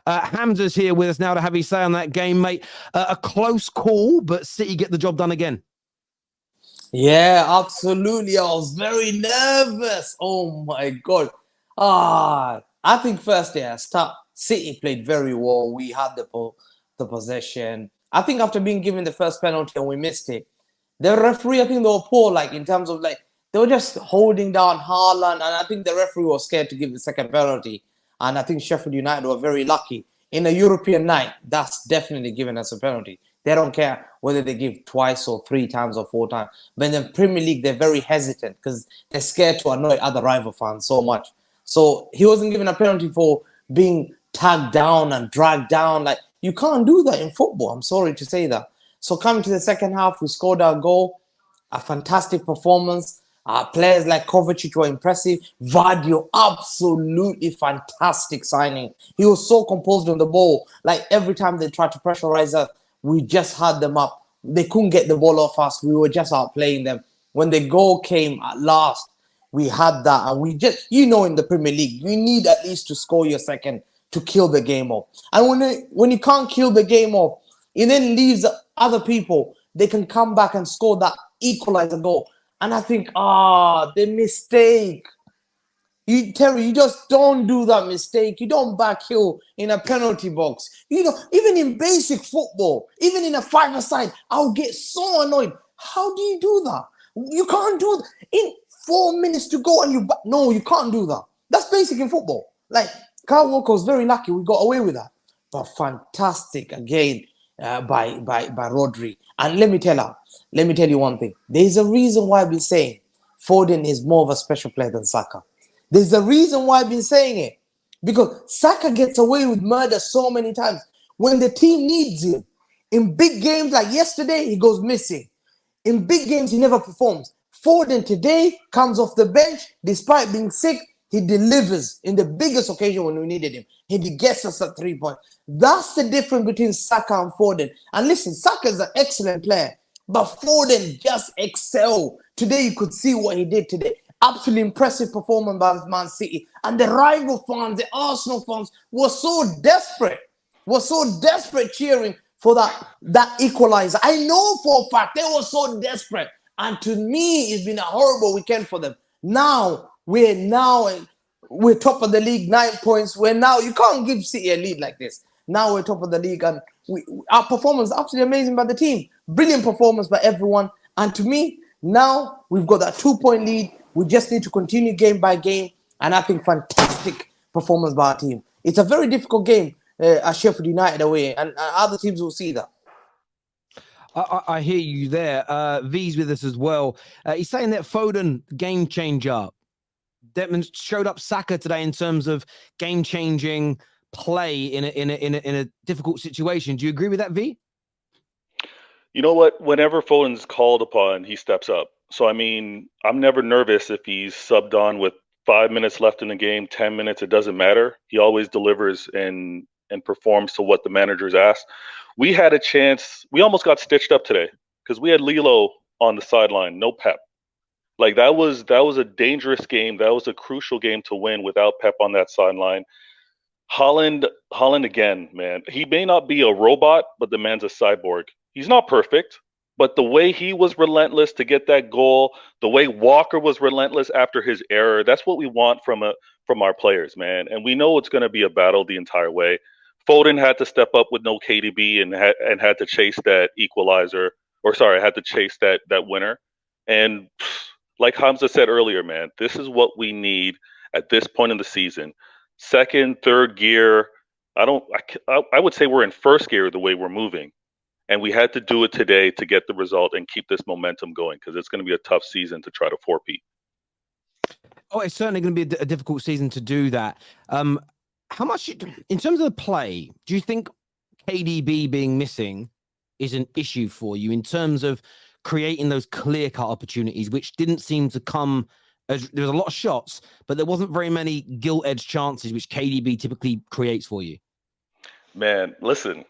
Hamza's here with us now to have his say on that game, mate. A close call, but City get the job done again. Yeah, absolutely. I was very nervous. Oh my God. I think first start City played very well. We had the possession. I think after being given the first penalty and we missed it, the referee, I think they were poor, like in terms of like they were just holding down Haaland, and I think the referee was scared to give the second penalty. And I think Sheffield United were very lucky. In a European night, that's definitely given us a penalty. They don't care whether they give twice or three times or four times. But in the Premier League, they're very hesitant because they're scared to annoy other rival fans so much. So he wasn't given a penalty for being tagged down and dragged down. Like, you can't do that in football. I'm sorry to say that. So coming to the second half, we scored our goal. A fantastic performance. Players like Kovacic were impressive. Vardy, absolutely fantastic signing. He was so composed on the ball. Like every time they tried to pressurize us, we just had them up. They couldn't get the ball off us. We were just outplaying them. When the goal came at last, we had that. And we just, in the Premier League, you need at least to score your second to kill the game off. And when you can't kill the game off, it then leaves other people. They can come back and score that equalizer goal. And I think, the mistake. Terry, you just don't do that mistake. You don't backheel in a penalty box. Even in basic football, even in a five-a-side, I'll get so annoyed. How do you do that? You can't do that. In 4 minutes to go and no, you can't do that. That's basic in football. Like, Kyle Walker was very lucky we got away with that. But fantastic again by Rodri. And let me tell you one thing. There's a reason why I've been saying Foden is more of a special player than Saka. There's a reason why I've been saying it. Because Saka gets away with murder so many times. When the team needs him, in big games like yesterday, he goes missing. In big games, he never performs. Foden today comes off the bench, despite being sick, he delivers in the biggest occasion when we needed him. He gets us at 3 points. That's the difference between Saka and Foden. And listen, Saka is an excellent player, but Foden just excel. Today, you could see what he did today. Absolutely impressive performance by Man City. And the rival fans, the Arsenal fans, were so desperate cheering for that equalizer. I know for a fact they were so desperate. And to me, it's been a horrible weekend for them. We're top of the league, 9 points. You can't give City a lead like this. Now we're top of the league, and our performance is absolutely amazing by the team. Brilliant performance by everyone. And to me, now we've got that 2-point lead. We just need to continue game by game. And I think fantastic performance by our team. It's a very difficult game at Sheffield United away, and other teams will see that. I hear you there. V's with us as well. He's saying that Foden, game changer. Detman showed up Saka today in terms of game-changing play in a difficult situation. Do you agree with that, V? You know what? Whenever Foden's called upon, he steps up. So, I mean, I'm never nervous if he's subbed on with 5 minutes left in the game, 10 minutes, it doesn't matter. He always delivers and performs to what the manager's asked. We had a chance. We almost got stitched up today because we had Lilo on the sideline, no Pep. Like that was a dangerous game. That was a crucial game to win without Pep on that sideline. Haaland again, man. He may not be a robot, but the man's a cyborg. He's not perfect, but the way he was relentless to get that goal, the way Walker was relentless after his error, that's what we want from our players, man. And we know it's going to be a battle the entire way. Foden had to step up with no KDB and had to chase that equalizer, had to chase that winner. And like Hamza said earlier, man, this is what we need at this point in the season. Second, third gear. I would say we're in first gear the way we're moving. And we had to do it today to get the result and keep this momentum going because it's going to be a tough season to try to four-peat. Oh, it's certainly going to be a difficult season to do that. How much, in terms of the play, do you think KDB being missing is an issue for you in terms of creating those clear-cut opportunities, which didn't seem to come as there was a lot of shots, but there wasn't very many gilt-edged chances, which KDB typically creates for you? Man, listen,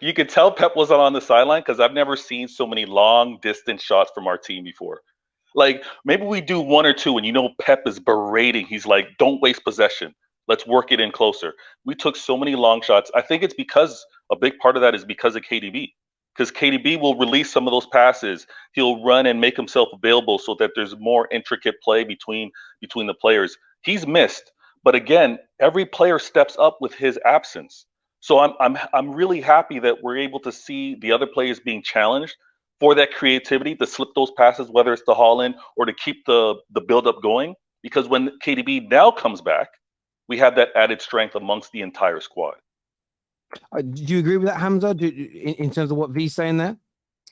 you could tell Pep wasn't on the sideline because I've never seen so many long-distance shots from our team before. Like, maybe we do one or two and Pep is berating. He's like, don't waste possession. Let's work it in closer. We took so many long shots. I think it's because a big part of that is because of KDB. Because KDB will release some of those passes. He'll run and make himself available so that there's more intricate play between the players. He's missed, but again, every player steps up with his absence. So I'm really happy that we're able to see the other players being challenged for that creativity to slip those passes, whether it's to Holland or to keep the build up going. Because when KDB now comes back, we have that added strength amongst the entire squad. Do you agree with that, Hamza? In terms of what V's saying there?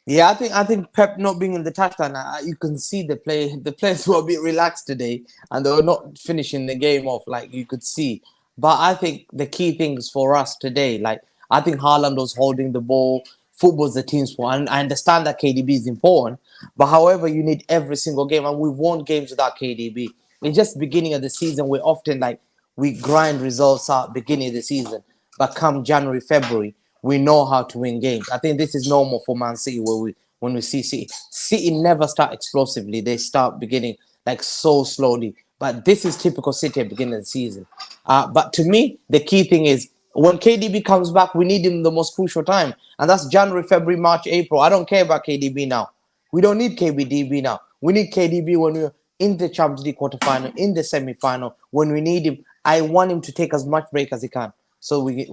Yeah, I think Pep not being in the touchdown, you can see the players were a bit relaxed today, and they were not finishing the game off like you could see. But I think the key things for us today, like I think Haaland was holding the ball. Football's the team sport, and I understand that KDB is important. But however, you need every single game, and we've won games without KDB. It's just the beginning of the season. We're often like we grind results out beginning of the season, but come January, February, we know how to win games. I think this is normal for Man City when we see City never start explosively. They start beginning like so slowly. But this is typical City at the beginning of the season. But to me, the key thing is when KDB comes back, we need him the most crucial time. And that's January, February, March, April. I don't care about KDB now. We don't need KDB now. We need KDB when we're in the Champions League quarterfinal, in the semi-final. When we need him, I want him to take as much break as he can. So we need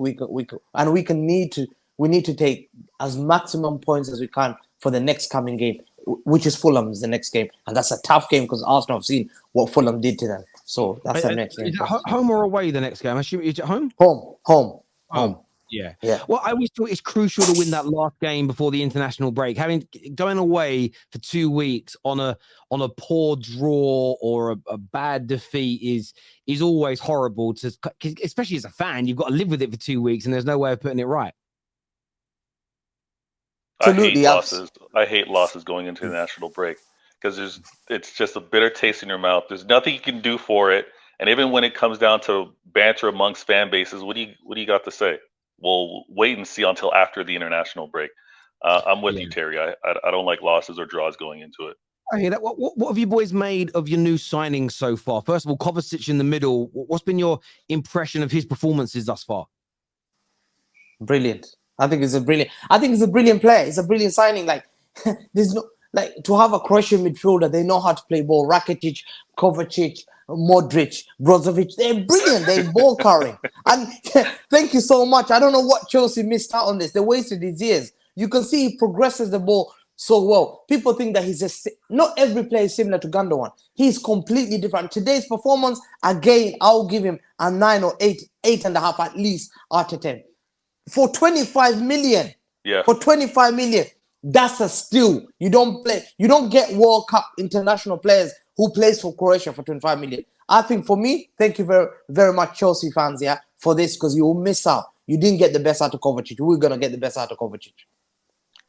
to take as maximum points as we can for the next coming game, which is Fulham's the next game, and that's a tough game because Arsenal have seen what Fulham did to them. So that's the next game. Is it home or away the next game? I assume it's at home. Home. Yeah. Yeah. Well, I always thought it's crucial to win that last game before the international break. Going away for 2 weeks on a poor draw or a bad defeat is always horrible especially as a fan. You've got to live with it for 2 weeks, and there's no way of putting it right. Absolutely. I hate losses going into the national break because it's just a bitter taste in your mouth. There's nothing you can do for it, and even when it comes down to banter amongst fan bases, what do you got to say? We'll wait and see until after the international break. I'm with you, Terry. I don't like losses or draws going into it. I hear that. What have you boys made of your new signings so far? First of all, Kovacic in the middle. What's been your impression of his performances thus far? Brilliant. I think it's a brilliant player. It's a brilliant signing. Like there's no to have a Croatian midfielder. They know how to play ball. Rakitic, Kovacic, Modric, Brozovic. They're brilliant. They're ball carrying. And thank you so much. I don't know what Chelsea missed out on this. They wasted his years. You can see he progresses the ball so well. People think that he's just not every player is similar to Gundogan. He's completely different. Today's performance, again, I'll give him a 9 or 8.5 at least out of 10. For 25 million. Yeah. For 25 million. That's a steal. You don't get World Cup international players who plays for Croatia for 25 million. I think for me, thank you very, very much, Chelsea fans, for this, because you will miss out. You didn't get the best out of Kovacic. We're gonna get the best out of Kovacic.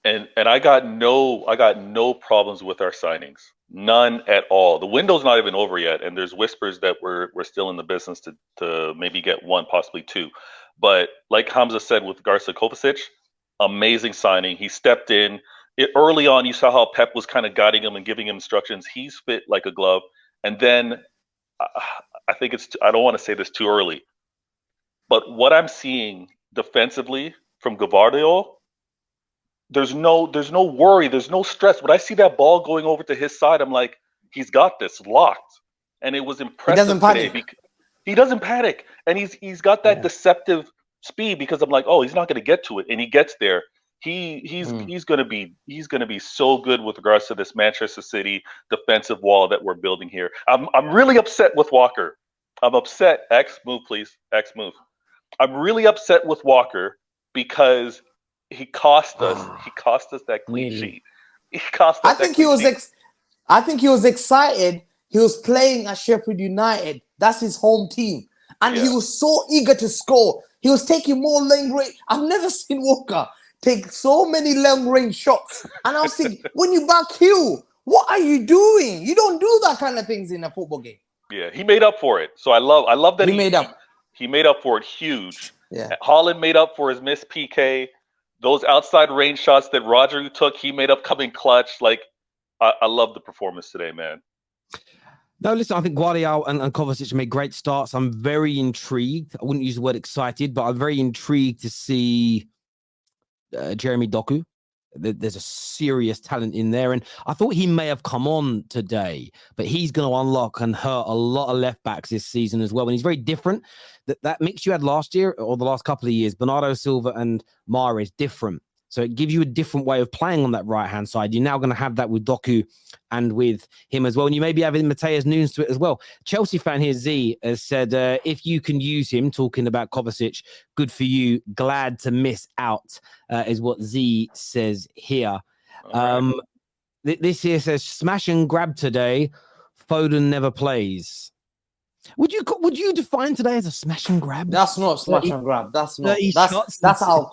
And I got no problems with our signings. None at all. The window's not even over yet, and there's whispers that we're still in the business to maybe get one, possibly two. But like Hamza said with Garza Kovacic, amazing signing. He stepped in. Early on, you saw how Pep was kind of guiding him and giving him instructions. He's fit like a glove. And then I think I don't want to say this too early, but what I'm seeing defensively from Gavardio, there's no worry, there's no stress. When I see that ball going over to his side, I'm like, he's got this locked. And it was impressive today. He doesn't panic, and he's got that deceptive speed because I'm like, oh, he's not going to get to it, and he gets there. He's going to be so good with regards to this Manchester City defensive wall that we're building here. I'm really upset with Walker. I'm upset. X move, please. X move. I'm really upset with Walker because he cost us. He cost us that clean sheet. He cost us. I think he was excited. He was playing at Sheffield United. That's his home team. And he was so eager to score. He was taking more long range. I've never seen Walker take so many long range shots. And I was thinking, when you back heel, what are you doing? You don't do that kind of things in a football game. Yeah, he made up for it. So I love that he made up. He made up for it huge. Yeah. Holland made up for his missed PK. Those outside range shots that Roger took, he made up coming clutch. Like, I love the performance today, man. No, listen, I think Guardiola and Kovacic made great starts. I'm very intrigued. I wouldn't use the word excited, but I'm very intrigued to see Jeremy Doku. There's a serious talent in there. And I thought he may have come on today, but he's going to unlock and hurt a lot of left backs this season as well. And he's very different. That mix you had last year or the last couple of years, Bernardo Silva and Mara is different. So it gives you a different way of playing on that right-hand side. You're now going to have that with Doku and with him as well. And you may be having Mateus Nunes to it as well. Chelsea fan here, Z, has said, if you can use him, talking about Kovacic, good for you. Glad to miss out, is what Z says here. Right. This here says, smash and grab today. Foden never plays. Would you define today as a smash and grab? That's not smash 30, and grab. That's not. 30 That's shots that's and how